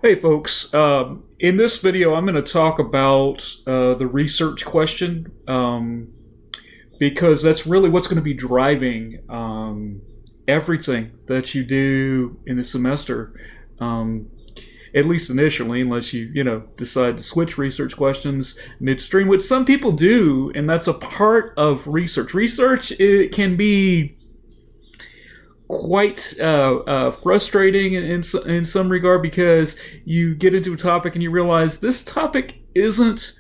Hey folks, in this video I'm going to talk about the research question because that's really what's going to be driving everything that you do in the semester, at least initially, unless you decide to switch research questions midstream, which some people do, and that's a part of research. Research, it can be quite frustrating in some regard, because you get into a topic and you realize this topic isn't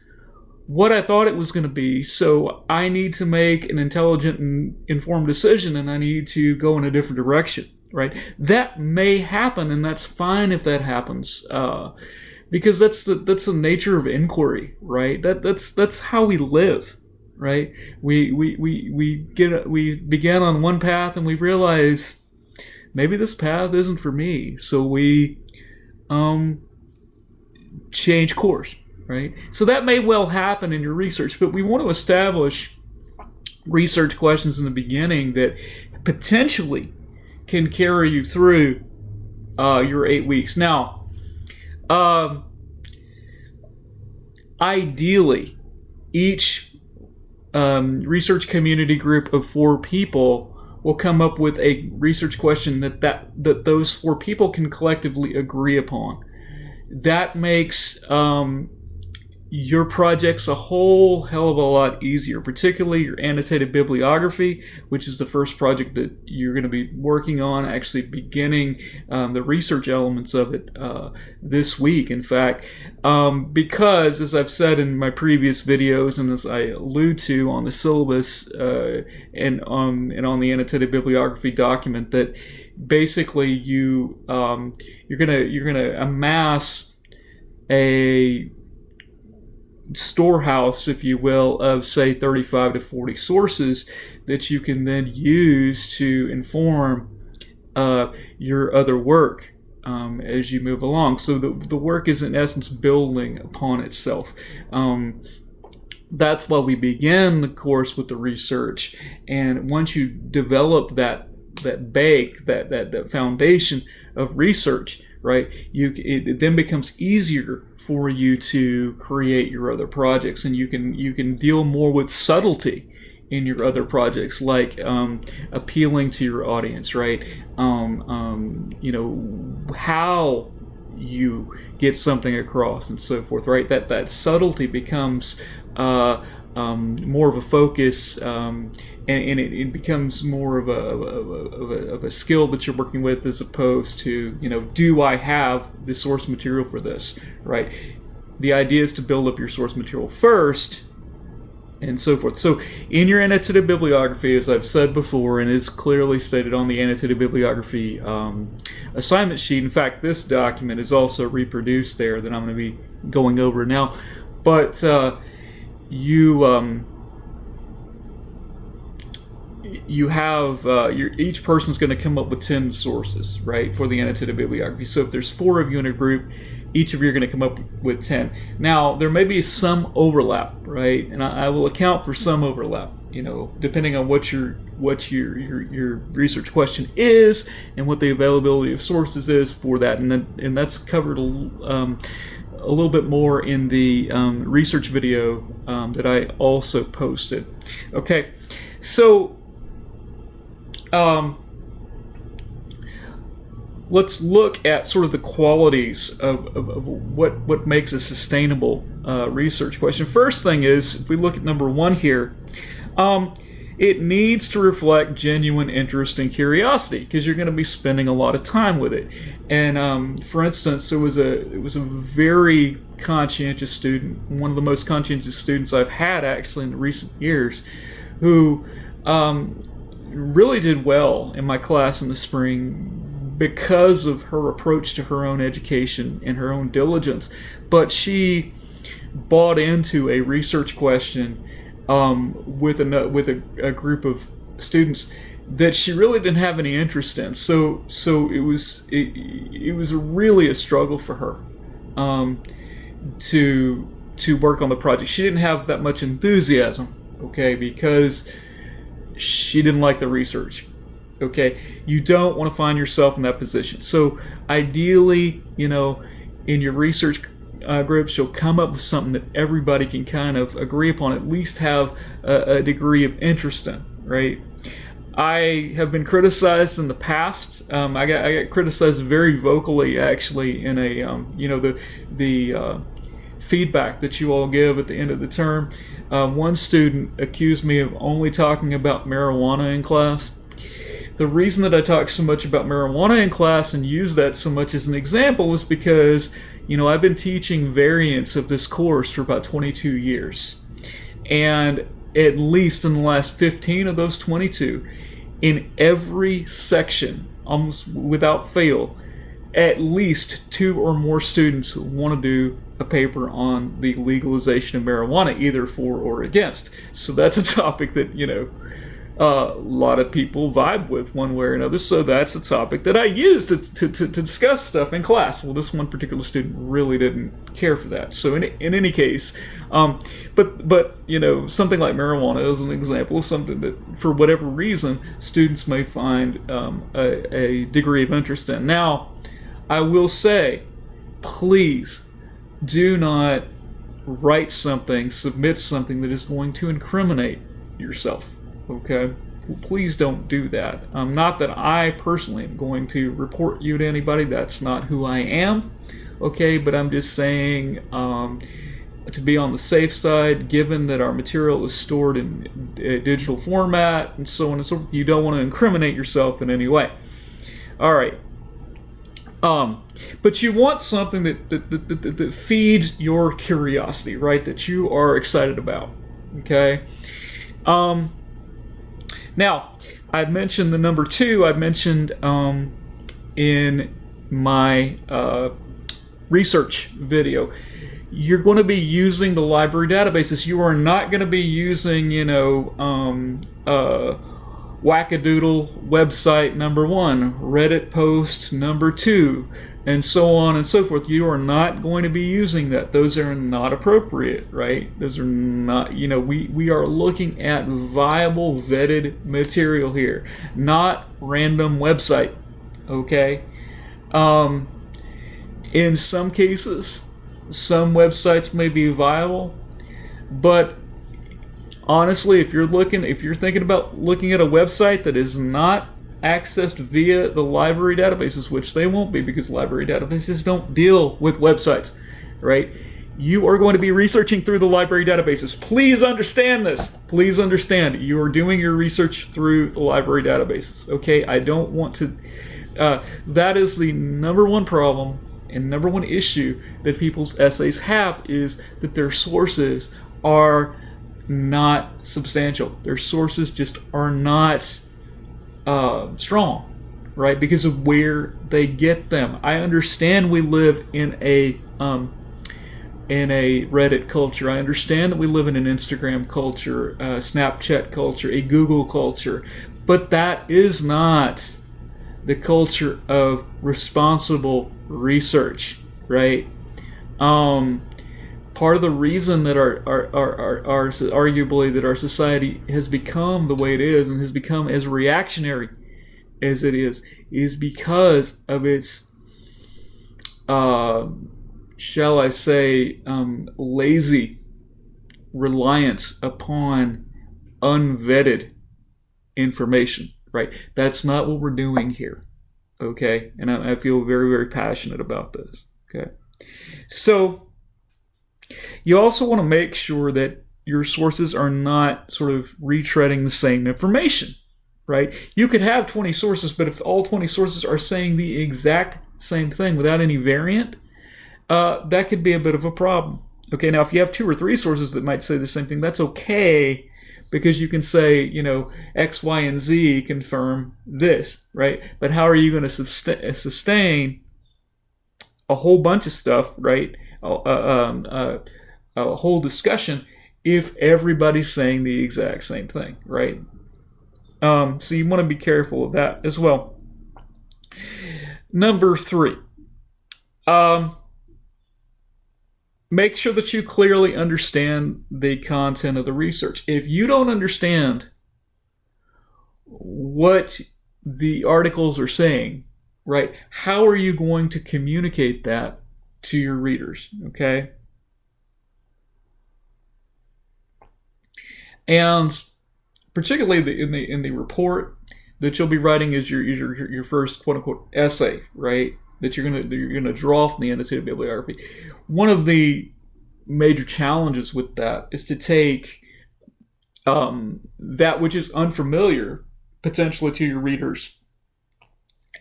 what I thought it was going to be, so I need to make an intelligent and informed decision, and I need to go in a different direction, right? That may happen, and that's fine if that happens, because that's the nature of inquiry, right? That's how we live. Right, we begin on one path and we realize maybe this path isn't for me, so we change course. Right, so that may well happen in your research, but we want to establish research questions in the beginning that potentially can carry you through your 8 weeks. Now, ideally, each research community group of 4 people will come up with a research question that those 4 people can collectively agree upon. That makes your projects a whole hell of a lot easier, particularly your annotated bibliography, which is the first project that you're going to be working on, actually beginning the research elements of it this week, in fact, because, as I've said in my previous videos, and as I allude to on the syllabus and on the annotated bibliography document, that basically you're gonna amass a storehouse, if you will, of say 35 to 40 sources that you can then use to inform your other work as you move along. So the work is in essence building upon itself. That's why we begin the course with the research, and once you develop that foundation of research, right, it then becomes easier for you to create your other projects, and you can deal more with subtlety in your other projects, like appealing to your audience, right? How you get something across and so forth, right? That subtlety becomes more of a focus, and it becomes more of a skill that you're working with, as opposed to, do I have the source material for this, right? The idea is to build up your source material first, and so forth. So in your annotated bibliography, as I've said before, and is clearly stated on the annotated bibliography assignment sheet, in fact, this document is also reproduced there that I'm going to be going over now, but you have each person's going to come up with 10 sources, right, for the annotated bibliography. So if there's 4 of you in a group, each of you are going to come up with 10. Now, there may be some overlap, right, and I will account for some overlap, depending on what your research question is and what the availability of sources is for that, and that's covered a little bit more in the research video that I also posted. Okay, so let's look at sort of the qualities of what makes a sustainable research question. First thing is, if we look at number 1 here, it needs to reflect genuine interest and curiosity, because you're going to be spending a lot of time with it. And for instance, it was a very conscientious student, one of the most conscientious students I've had actually in the recent years, who really did well in my class in the spring because of her approach to her own education and her own diligence. But she bought into a research question with a group of students that she really didn't have any interest in. So it was really a struggle for her to work on the project. She didn't have that much enthusiasm, okay, because she didn't like the research. Okay, you don't want to find yourself in that position. So ideally, in your research groups, you'll come up with something that everybody can kind of agree upon, at least have a degree of interest in, right? I have been criticized in the past. I got criticized very vocally, actually, in a the feedback that you all give at the end of the term. One student accused me of only talking about marijuana in class. The reason that I talk so much about marijuana in class and use that so much as an example is because, I've been teaching variants of this course for about 22 years. And at least in the last 15 of those 22, in every section, almost without fail, at least 2 or more students want to do a paper on the legalization of marijuana, either for or against. So that's a topic that, a lot of people vibe with one way or another. So that's a topic that I use to discuss stuff in class. Well, this one particular student really didn't care for that. So in any case, but something like marijuana is an example of something that, for whatever reason, students may find a degree of interest in. Now, I will say, please do not submit something that is going to incriminate yourself. Okay? Please don't do that. Not that I personally am going to report you to anybody. That's not who I am. Okay? But I'm just saying, to be on the safe side, given that our material is stored in a digital format and so on and so forth, you don't want to incriminate yourself in any way. All right. But you want something that feeds your curiosity, right? That you are excited about. Okay? Now, I mentioned the number 2. I mentioned in my research video, you're going to be using the library databases. You are not going to be using, wackadoodle website number 1, Reddit post number 2, and so on and so forth. You are not going to be using that. Those are not appropriate, right? Those are not, we are looking at viable, vetted material here, not random website, okay? In some cases, some websites may be viable, but honestly, if you're thinking about looking at a website that is not accessed via the library databases, which they won't be because library databases don't deal with websites, right? You are going to be researching through the library databases. Please understand this. Please understand. You are doing your research through the library databases, okay? I don't want to... that is the number 1 problem and number 1 issue that people's essays have, is that their sources are not substantial. Their sources just are not strong, right? Because of where they get them. I understand we live in a Reddit culture. I understand that we live in an Instagram culture, a Snapchat culture, a Google culture, but that is not the culture of responsible research, right? Part of the reason that our arguably that our society has become the way it is and has become as reactionary as it is because of its, shall I say, lazy reliance upon unvetted information, right? That's not what we're doing here, okay? And I feel very, very passionate about this, okay? So, you also want to make sure that your sources are not sort of retreading the same information, right? You could have 20 sources, but if all 20 sources are saying the exact same thing without any variant, that could be a bit of a problem. Okay, now if you have 2 or 3 sources that might say the same thing, that's okay, because you can say, X, Y, and Z confirm this, right? But how are you going to sustain a whole bunch of stuff, right? A whole discussion if everybody's saying the exact same thing, right? So you want to be careful of that as well. Number 3, make sure that you clearly understand the content of the research. If you don't understand what the articles are saying, right, how are you going to communicate that to your readers, okay? And particularly in the report that you'll be writing is your first quote unquote essay, right? That you're gonna draw from the annotated bibliography. One of the major challenges with that is to take that which is unfamiliar potentially to your readers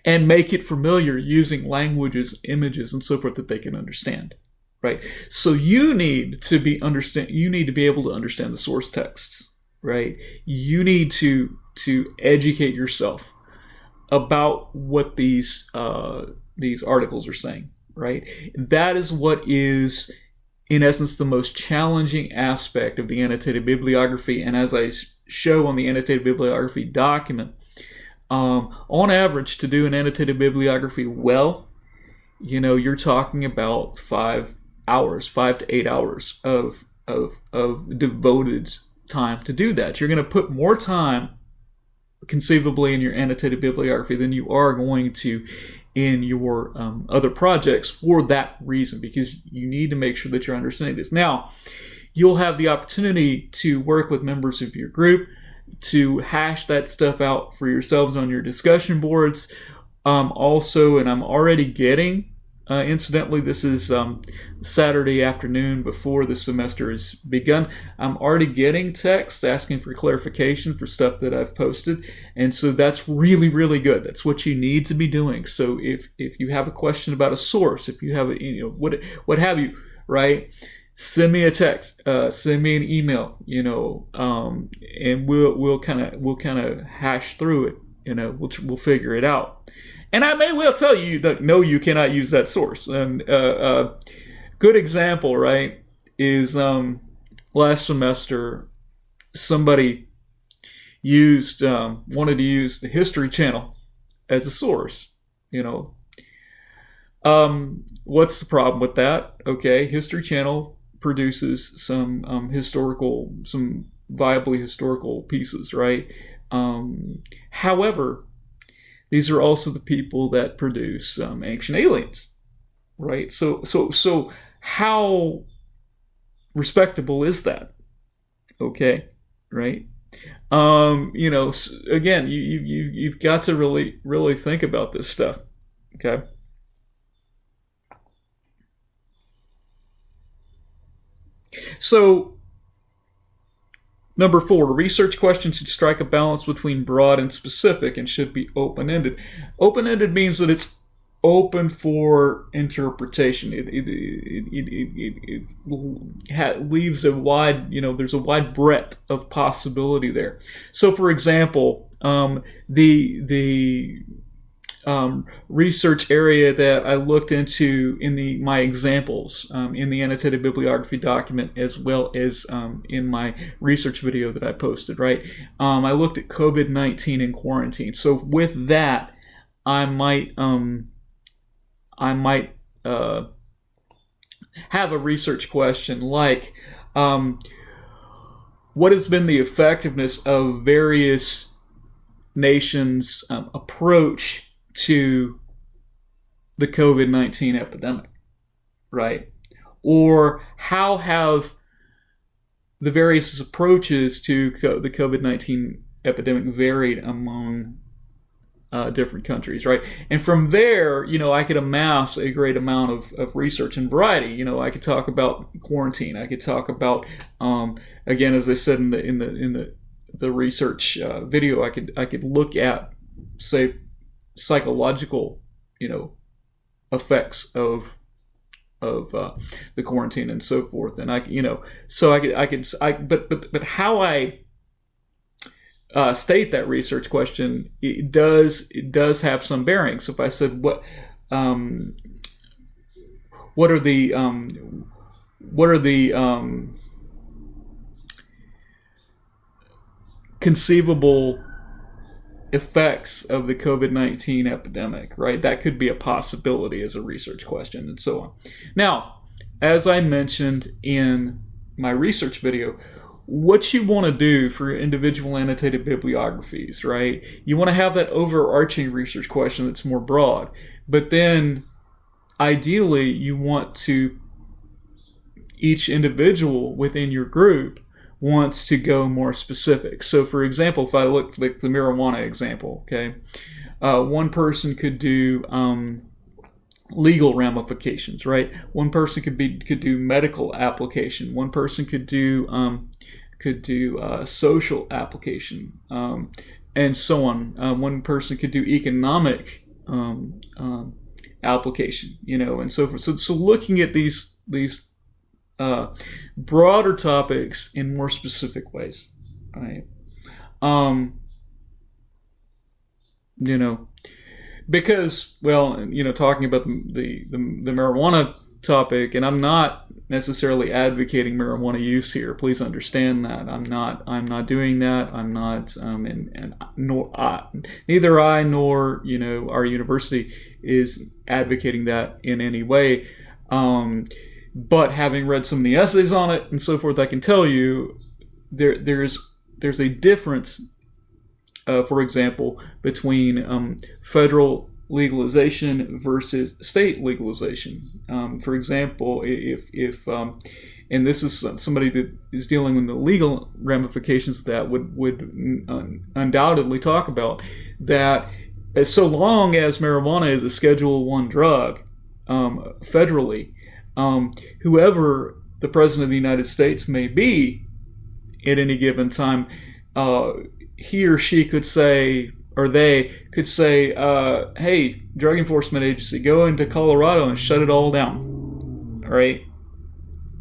and make it familiar using languages, images, and so forth that they can understand, right? So you need to be able to understand the source texts, right? You need to educate yourself about what these articles are saying, right? That is what is, in essence, the most challenging aspect of the annotated bibliography. And as I show on the annotated bibliography document, on average, to do an annotated bibliography well, you're talking about 5 to 8 hours of devoted time to do that. You're going to put more time conceivably in your annotated bibliography than you are going to in your other projects for that reason, because you need to make sure that you're understanding this. Now, you'll have the opportunity to work with members of your group to hash that stuff out for yourselves on your discussion boards. Also, and I'm already getting, incidentally, this is Saturday afternoon before the semester has begun. I'm already getting texts asking for clarification for stuff that I've posted. And so that's really, really good. That's what you need to be doing. So if you have a question about a source, if you have a, what have you, right? Send me a text, send me an email, and we'll kind of hash through it. We'll figure it out. And I may well tell you that no, you cannot use that source. And good example, right, is last semester somebody wanted to use the History Channel as a source. What's the problem with that? Okay, History Channel produces some viably historical pieces, right? However, these are also the people that produce Ancient Aliens, right? So how respectable is that? Okay, right? Again, you've got to really think about this stuff. Okay. So, number 4, research questions should strike a balance between broad and specific and should be open-ended. Open-ended means that it's open for interpretation. It leaves a wide, there's a wide breadth of possibility there. So, for example, the research area that I looked into in my examples in the annotated bibliography document, as well as in my research video that I posted, right? I looked at COVID-19 and quarantine. So with that, I might have a research question like, what has been the effectiveness of various nations' approach to the COVID-19 epidemic, right? Or how have the various approaches to the COVID-19 epidemic varied among different countries, right? And from there, I could amass a great amount of research and variety. I could talk about quarantine. I could talk about, again, as I said in the research video, I could look at, say, psychological, effects of the quarantine and so forth, and but how I state that research question, it does have some bearing. So if I said what are the conceivable effects of the COVID-19 epidemic, right? That could be a possibility as a research question, and so on. Now, as I mentioned in my research video, what you want to do for individual annotated bibliographies, right? You want to have that overarching research question that's more broad, but then ideally you want to, each individual within your group wants to go more specific. So for example, if I look like the marijuana example, okay, one person could do legal ramifications, right? One person could do medical application. One person could do social application, and so on. One person could do economic application, and so forth. So looking at these broader topics in more specific ways, right? Because, well, talking about the marijuana topic, and I'm not necessarily advocating marijuana use here. Please understand that I'm not doing that. I'm not, and neither I nor our university is advocating that in any way. But having read some of the essays on it and so forth, I can tell you there's a difference. For example, between federal legalization versus state legalization. For example, if and this is somebody that is dealing with the legal ramifications that would undoubtedly talk about that, so long as marijuana is a Schedule I drug federally, whoever the president of the United States may be at any given time, he or she could say, or they could say, hey, Drug Enforcement Agency, go into Colorado and shut it all down. All right?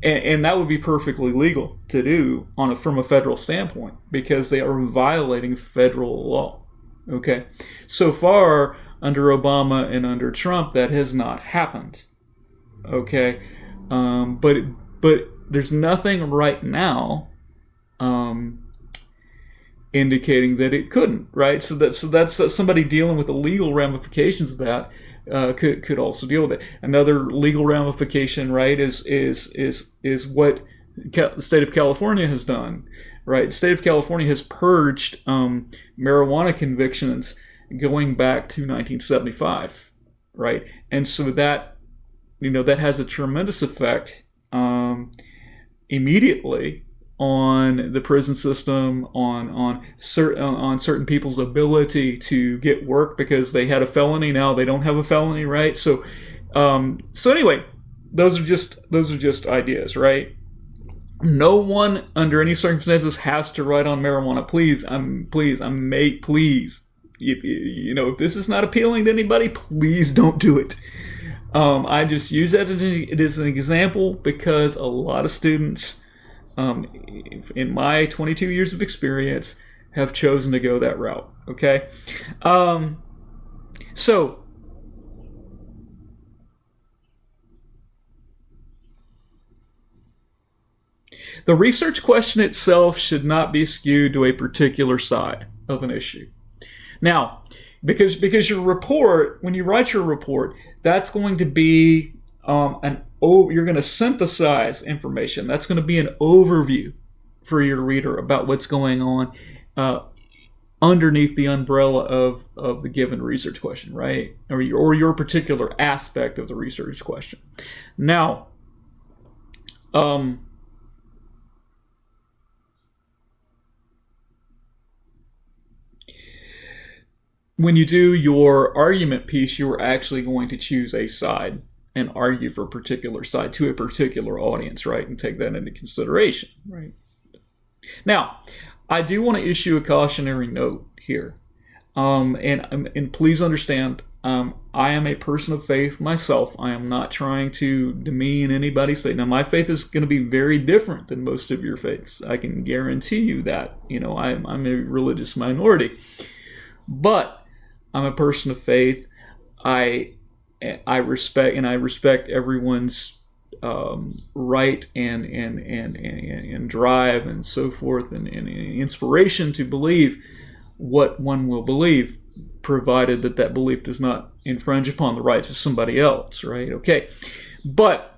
And that would be perfectly legal to do from a federal standpoint, because they are violating federal law. Okay? So far, under Obama and under Trump, that has not happened. Okay? But there's nothing right now indicating that it couldn't, right? So that's somebody dealing with the legal ramifications of that could also deal with it. Another legal ramification, right, is what the state of California has done, right? The state of California has purged marijuana convictions going back to 1975, right? And so that that has a tremendous effect immediately on the prison system, on certain people's ability to get work because they had a felony. Now they don't have a felony, right? So anyway, those are just ideas, right? No one under any circumstances has to write on marijuana. Please. If this is not appealing to anybody, please don't do it. I just use that as an example because a lot of students, in my 22 years of experience, have chosen to go that route. Okay, so the research question itself should not be skewed to a particular side of an issue. Now, because your report, when you write your report, that's going to be you're going to synthesize information. That's going to be an overview for your reader about what's going on underneath the umbrella of the given research question, right? Or your particular aspect of the research question. Now, when you do your argument piece, you're actually going to choose a side and argue for a particular side to a particular audience, right? And take that into consideration, right? Now, I do want to issue a cautionary note here. And please understand, I am a person of faith myself. I am not trying to demean anybody's faith. Now, my faith is going to be very different than most of your faiths. I can guarantee you that. I'm a religious minority. But I'm a person of faith. I respect everyone's right and drive and so forth and inspiration to believe what one will believe, provided that belief does not infringe upon the rights of somebody else, right? Okay, but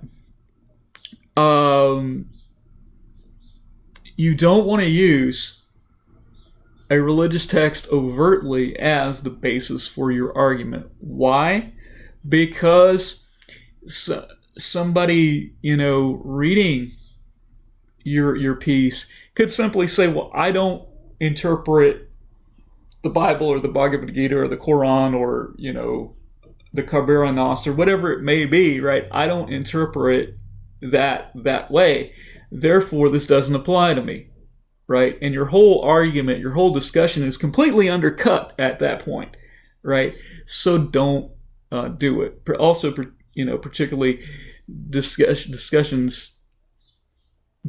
you don't want to use a religious text overtly as the basis for your argument. Why? Because so, somebody, reading your piece could simply say, well, I don't interpret the Bible or the Bhagavad Gita or the Quran or, the Kabira Nas or whatever it may be, right? I don't interpret that way. Therefore, this doesn't apply to me, right? And your whole argument, your whole discussion is completely undercut at that point, right? So don't do it. Also, particularly discussions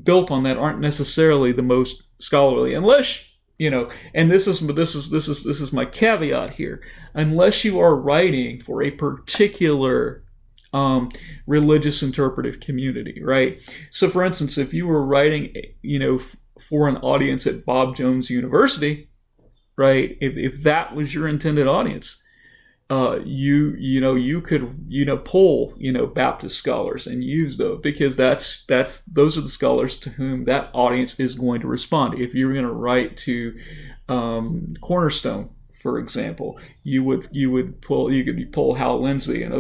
built on that aren't necessarily the most scholarly, unless and this is my caveat here, unless you are writing for a particular religious interpretive community, right? So, for instance, if you were writing, for an audience at Bob Jones University, right? If that was your intended audience, you could poll Baptist scholars and use those, because those are the scholars to whom that audience is going to respond. If you're going to write to Cornerstone, for example, you could pull Hal Lindsey and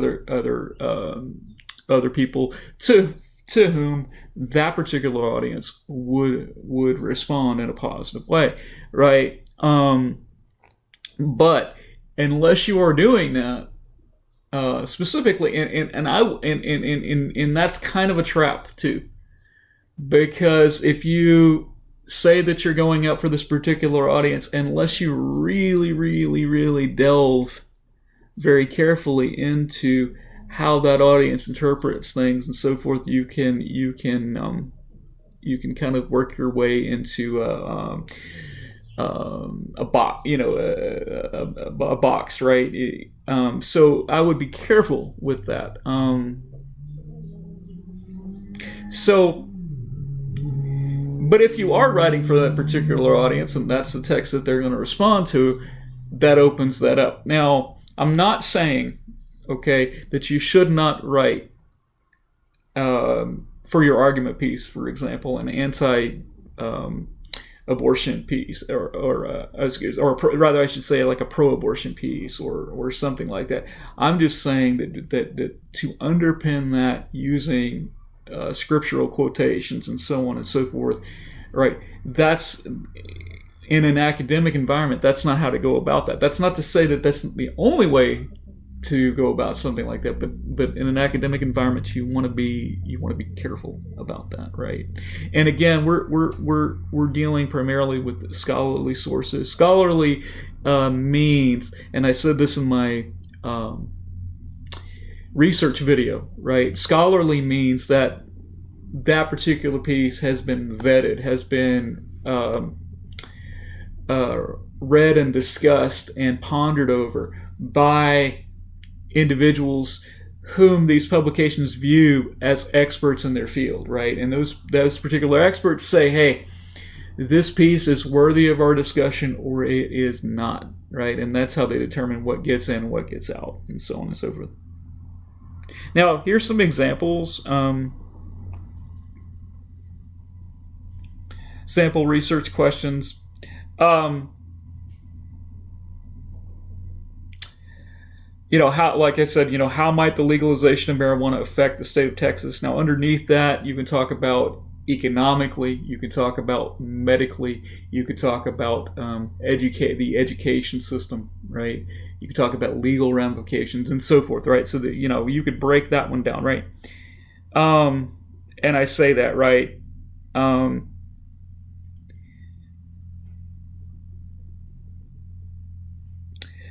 other people to whom that particular audience would respond in a positive way, right? But unless you are doing that specifically, and that's kind of a trap too, because if you say that you're going up for this particular audience, unless you really, really, really delve very carefully into how that audience interprets things and so forth, you can kind of work your way into a box, a box, right? So I would be careful with that. But if you are writing for that particular audience and that's the text that they're going to respond to, that opens that up. Now, I'm not saying, okay, that you should not write for your argument piece, for example, an abortion piece, or rather I should say like a pro-abortion piece or something like that. I'm just saying that to underpin that using scriptural quotations and so on and so forth, right? That's, in an academic environment, that's not how to go about that. That's not to say that that's the only way to go about something like that, but in an academic environment, you want to be careful about that, right? And again, we're dealing primarily with scholarly sources. Scholarly means, and I said this in my research video, right? Scholarly means that particular piece has been vetted, has been read and discussed and pondered over by individuals whom these publications view as experts in their field, right? And those particular experts say, hey, this piece is worthy of our discussion or it is not, right? And that's how they determine what gets in and what gets out, and so on and so forth. Now, here's some examples. Sample research questions. How, like I said, how might the legalization of marijuana affect the state of Texas? Now, underneath that, you can talk about economically, you can talk about medically, you could talk about the education system, right? You could talk about legal ramifications and so forth, right? So that, you could break that one down, right? And I say that, right?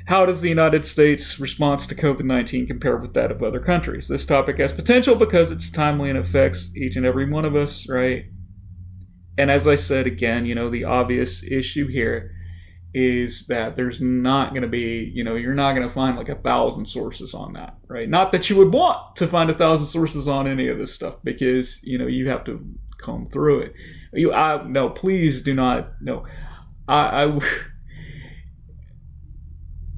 How does the United States' response to COVID-19 compare with that of other countries? This topic has potential because it's timely and affects each and every one of us, right? And as I said again, the obvious issue here is that there's not going to be, you're not going to find like 1,000 sources on that, right? Not that you would want to find 1,000 sources on any of this stuff, because, you have to comb through it. No, please do not, no.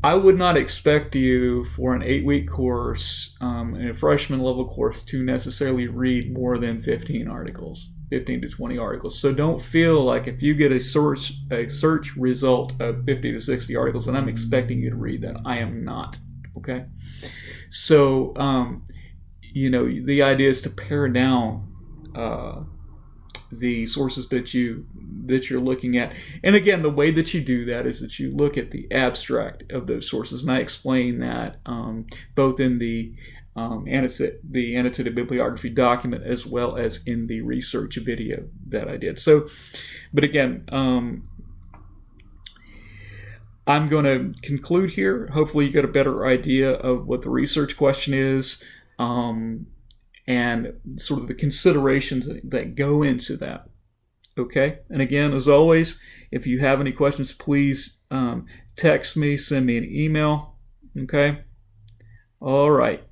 I would not expect you for an 8-week course, a freshman level course, to necessarily read more than 15 to 20 articles. So don't feel like if you get a search result of 50 to 60 articles, then I'm expecting you to read that. I am not. Okay. So, the idea is to pare down the sources that you're looking at. And again, the way that you do that is that you look at the abstract of those sources, and I explain that both in the annotated bibliography document as well as in the research video that I did. So, but again, I'm going to conclude here. Hopefully you get a better idea of what the research question is, and sort of the considerations that go into that. Okay? And again, as always, if you have any questions, please text me, send me an email. Okay? All right.